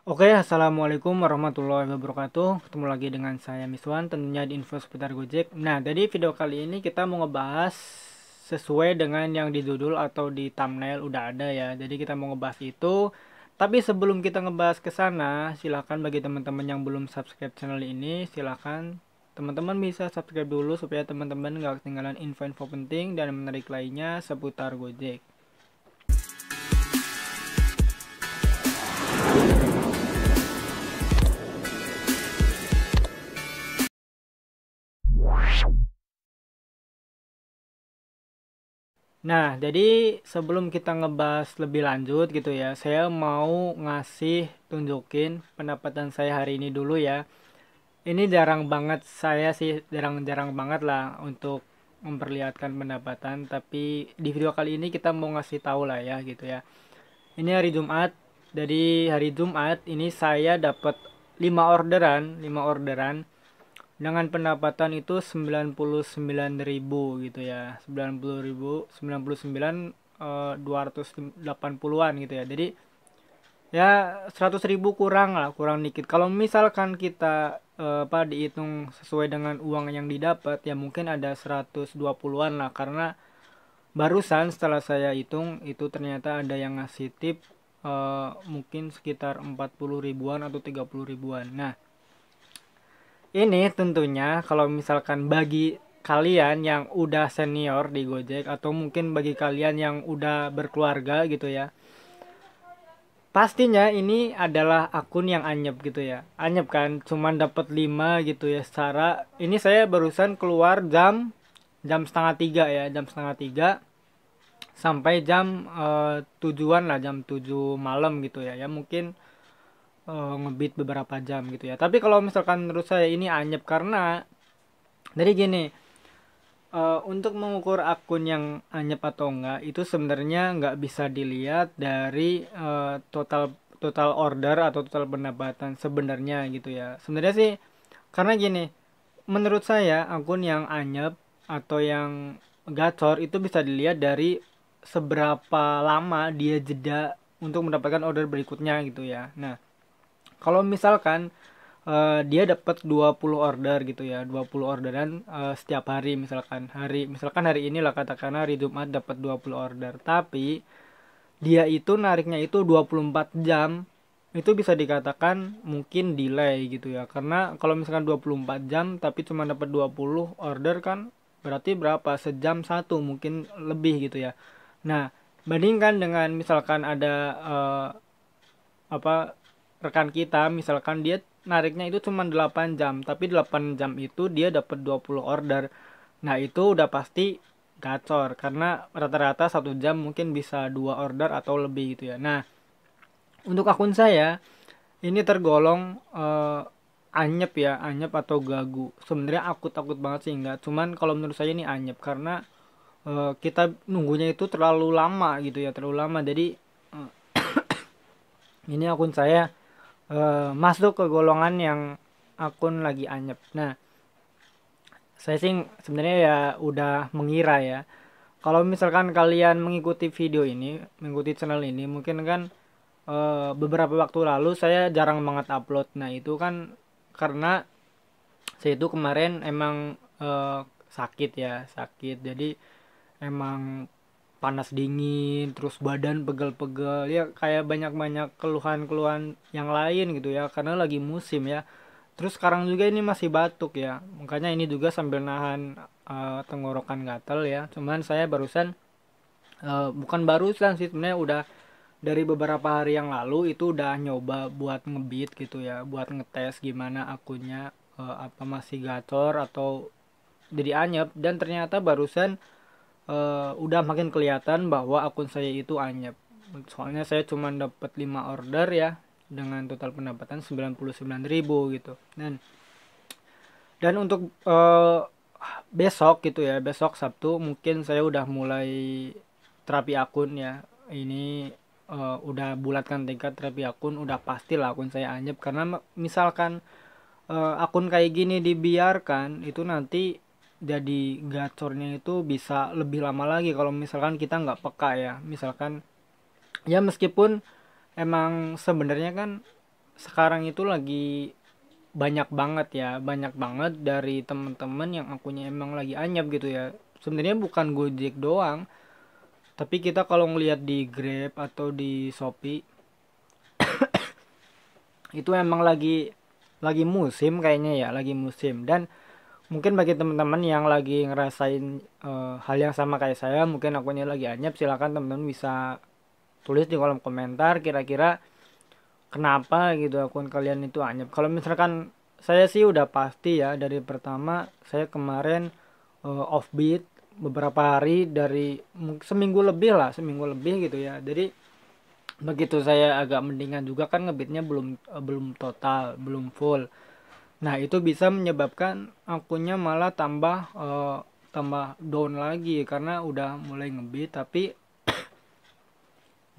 Oke, assalamualaikum warahmatullahi wabarakatuh. Ketemu lagi dengan saya Miswan, tentunya di info seputar Gojek. Nah, jadi video kali ini kita mau ngebahas sesuai dengan yang di judul atau di thumbnail udah ada ya. Jadi kita mau ngebahas itu. Tapi sebelum kita ngebahas ke sana, silahkan bagi teman-teman yang belum subscribe channel ini, silahkan teman-teman bisa subscribe dulu supaya teman-teman gak ketinggalan info-info penting dan menarik lainnya seputar Gojek. Nah, jadi sebelum kita ngebahas lebih lanjut gitu ya, saya mau ngasih tunjukin pendapatan saya hari ini dulu ya. Ini jarang banget saya sih, jarang-jarang banget lah untuk memperlihatkan pendapatan, tapi di video kali ini kita mau ngasih tahu lah ya gitu ya. Ini hari Jumat, jadi hari Jumat ini saya dapat 5 orderan, 5 orderan dengan pendapatan itu 99.000 gitu ya, 90.000, 99 280-an gitu ya. Jadi ya 100.000 kurang lah, kurang dikit. Kalau misalkan kita dihitung sesuai dengan uang yang didapat ya mungkin ada 120-an lah, karena barusan setelah saya hitung itu ternyata ada yang ngasih tip mungkin sekitar 40 ribuan atau 30 ribuan. Nah, ini tentunya kalau misalkan bagi kalian yang udah senior di Gojek atau mungkin bagi kalian yang udah berkeluarga gitu ya, pastinya ini adalah akun yang anyep gitu ya. Anyep kan, cuman dapat 5 gitu ya. Secara ini saya barusan keluar jam jam setengah tiga ya, jam setengah tiga sampai jam tujuan lah, jam 7 malam gitu ya. Ya mungkin ngebit beberapa jam gitu ya. Tapi kalau misalkan menurut saya ini anyep karena dari gini, untuk mengukur akun yang anyep atau enggak itu sebenarnya nggak bisa dilihat dari total total order atau total pendapatan sebenarnya gitu ya. Sebenarnya sih karena gini, menurut saya akun yang anyep atau yang gacor itu bisa dilihat dari seberapa lama dia jeda untuk mendapatkan order berikutnya gitu ya. Nah, kalau misalkan dia dapat 20 order gitu ya, 20 orderan setiap hari, misalkan hari ini lah, katakan hari Jumat dapat 20 order, tapi dia itu nariknya itu 24 jam, itu bisa dikatakan mungkin delay gitu ya. Karena kalau misalkan 24 jam tapi cuma dapat 20 order kan berarti berapa, sejam satu mungkin lebih gitu ya. Nah, bandingkan dengan misalkan ada apa rekan kita, misalkan dia nariknya itu cuma 8 jam tapi 8 jam itu dia dapat 20 order. Nah, itu udah pasti gacor karena rata-rata 1 jam mungkin bisa 2 order atau lebih gitu ya. Nah, untuk akun saya ini tergolong anyep ya, anyep atau gagu. Sebenarnya aku takut banget sih enggak, cuman kalau menurut saya ini anyep karena kita nunggunya itu terlalu lama gitu ya, terlalu lama. Jadi ini akun saya masuk ke golongan yang akun lagi anyep. Nah, saya sih sebenarnya ya udah mengira ya. Kalau misalkan kalian mengikuti video ini, mengikuti channel ini, mungkin kan beberapa waktu lalu saya jarang banget upload. Nah, itu kan karena saya itu kemarin emang sakit ya, sakit. Jadi emang panas dingin, terus badan pegel-pegel, ya kayak banyak-banyak keluhan-keluhan yang lain gitu ya, karena lagi musim ya. Terus sekarang juga ini masih batuk ya, makanya ini juga sambil nahan tenggorokan gatel ya. Cuman saya barusan, bukan barusan sih sebenarnya, udah dari beberapa hari yang lalu itu udah nyoba buat ngebit gitu ya, buat ngetes gimana akunnya, apa masih gacor atau jadi anyep, dan ternyata barusan udah makin kelihatan bahwa akun saya itu anyep. Soalnya saya cuma dapat 5 order ya dengan total pendapatan 99.000 gitu. Dan untuk besok gitu ya, besok Sabtu mungkin saya udah mulai terapi akun ya. Ini udah bulatkan tingkat terapi akun, udah pasti lah akun saya anyep karena misalkan akun kayak gini dibiarkan itu nanti jadi gacornya itu bisa lebih lama lagi kalau misalkan kita nggak peka ya. Misalkan ya meskipun emang sebenarnya kan sekarang itu lagi banyak banget ya, banyak banget dari temen-temen yang akunnya emang lagi anyep gitu ya. Sebenarnya bukan Gojek doang, tapi kita kalau ngelihat di Grab atau di Shopee itu emang lagi musim kayaknya ya, lagi musim. Dan mungkin bagi teman-teman yang lagi ngerasain hal yang sama kayak saya, mungkin akunnya lagi anyep, silakan teman-teman bisa tulis di kolom komentar kira-kira kenapa gitu akun kalian itu anyep. Kalau misalkan saya sih udah pasti ya, dari pertama saya kemarin offbeat beberapa hari, dari seminggu lebih lah, seminggu lebih gitu ya. Jadi begitu saya agak mendingan juga kan, ngebitnya belum total, belum full. Nah itu bisa menyebabkan akunnya malah tambah down lagi karena udah mulai ngebit tapi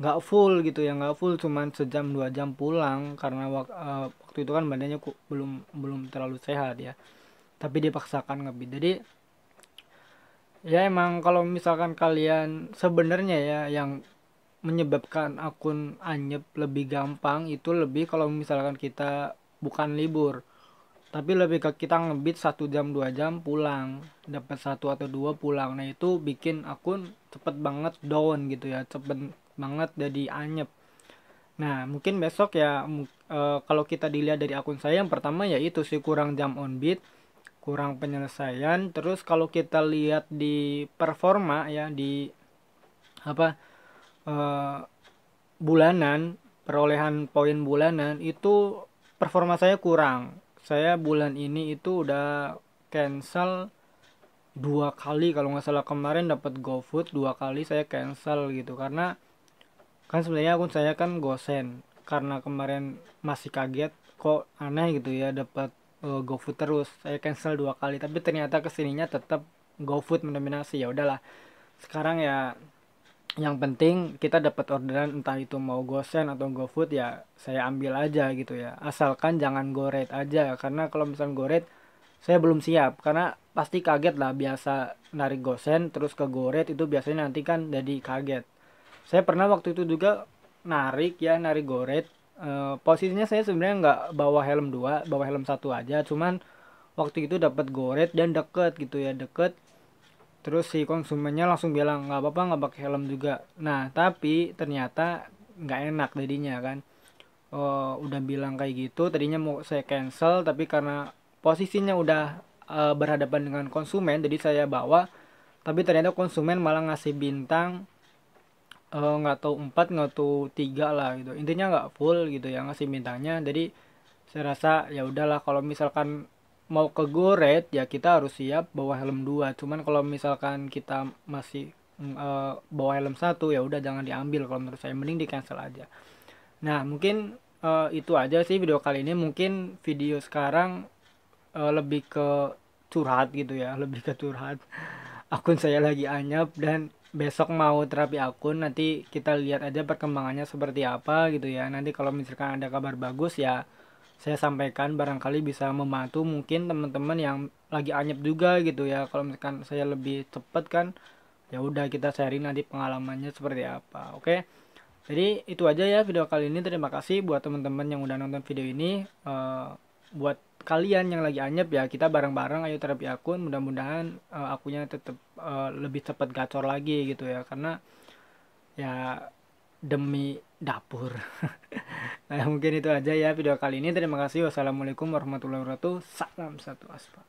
nggak full gitu ya, nggak full, cuman sejam 2 jam pulang karena waktu itu kan badannya belum belum terlalu sehat ya, tapi dipaksakan ngebit. Jadi ya emang kalau misalkan kalian sebenarnya ya, yang menyebabkan akun anyep lebih gampang itu lebih kalau misalkan kita bukan libur, tapi lebih ke kita ngebit 1 jam 2 jam pulang, dapat satu atau dua pulang. Nah itu bikin akun cepet banget down gitu ya, cepet banget jadi anyep. Nah mungkin besok ya, kalau kita dilihat dari akun saya, yang pertama ya itu sih kurang jam on beat, kurang penyelesaian. Terus kalau kita lihat di performa ya, di apa, eh, bulanan, perolehan poin bulanan itu performa saya kurang. Saya bulan ini itu udah cancel 2 kali kalau nggak salah. Kemarin dapat GoFood 2 kali saya cancel gitu, karena kan sebenarnya akun saya kan gosen, karena kemarin masih kaget kok aneh gitu ya dapat GoFood terus, saya cancel 2 kali, tapi ternyata kesininya tetap GoFood mendominasi. Ya udahlah, sekarang ya yang penting kita dapat orderan, entah itu mau gosen atau GoFood ya saya ambil aja gitu ya, asalkan jangan go-rate aja, karena kalau misalnya go-rate saya belum siap, karena pasti kaget lah, biasa narik gosen terus ke go-rate itu biasanya nanti kan jadi kaget. Saya pernah waktu itu juga narik go-rate, posisinya saya sebenarnya nggak bawa helm dua, bawa helm satu aja, cuman waktu itu dapat go-rate dan deket gitu ya, deket. Terus si konsumennya langsung bilang nggak apa-apa nggak pakai helm juga. Nah tapi ternyata nggak enak jadinya kan. Udah bilang kayak gitu, tadinya mau saya cancel tapi karena posisinya udah berhadapan dengan konsumen, jadi saya bawa. Tapi ternyata konsumen malah ngasih bintang, nggak tahu 4 nggak tahu 3 lah gitu. Intinya nggak full gitu ya ngasih bintangnya. Jadi saya rasa ya udahlah, kalau misalkan mau ke Goret ya kita harus siap bawa helm 2. Cuman kalau misalkan kita masih bawa helm satu, ya udah jangan diambil, kalau menurut saya mending di cancel aja. Nah mungkin itu aja sih video kali ini. Mungkin video sekarang lebih ke curhat gitu ya, lebih ke curhat. Akun saya lagi anyap dan besok mau terapi akun, nanti kita lihat aja perkembangannya seperti apa gitu ya. Nanti kalau misalkan ada kabar bagus ya saya sampaikan, barangkali bisa membantu mungkin teman-teman yang lagi anyep juga gitu ya. Kalau misalkan saya lebih cepet kan, ya udah kita sharing nanti pengalamannya seperti apa. Oke, jadi itu aja ya video kali ini. Terima kasih buat teman-teman yang udah nonton video ini. Buat kalian yang lagi anyep ya, kita bareng-bareng ayo terapi akun. Mudah-mudahan akunnya tetap lebih cepat gacor lagi gitu ya, karena ya demi dapur. Nah mungkin itu aja ya video kali ini. Terima kasih. Wassalamualaikum warahmatullahi wabarakatuh. Salam satu aspal.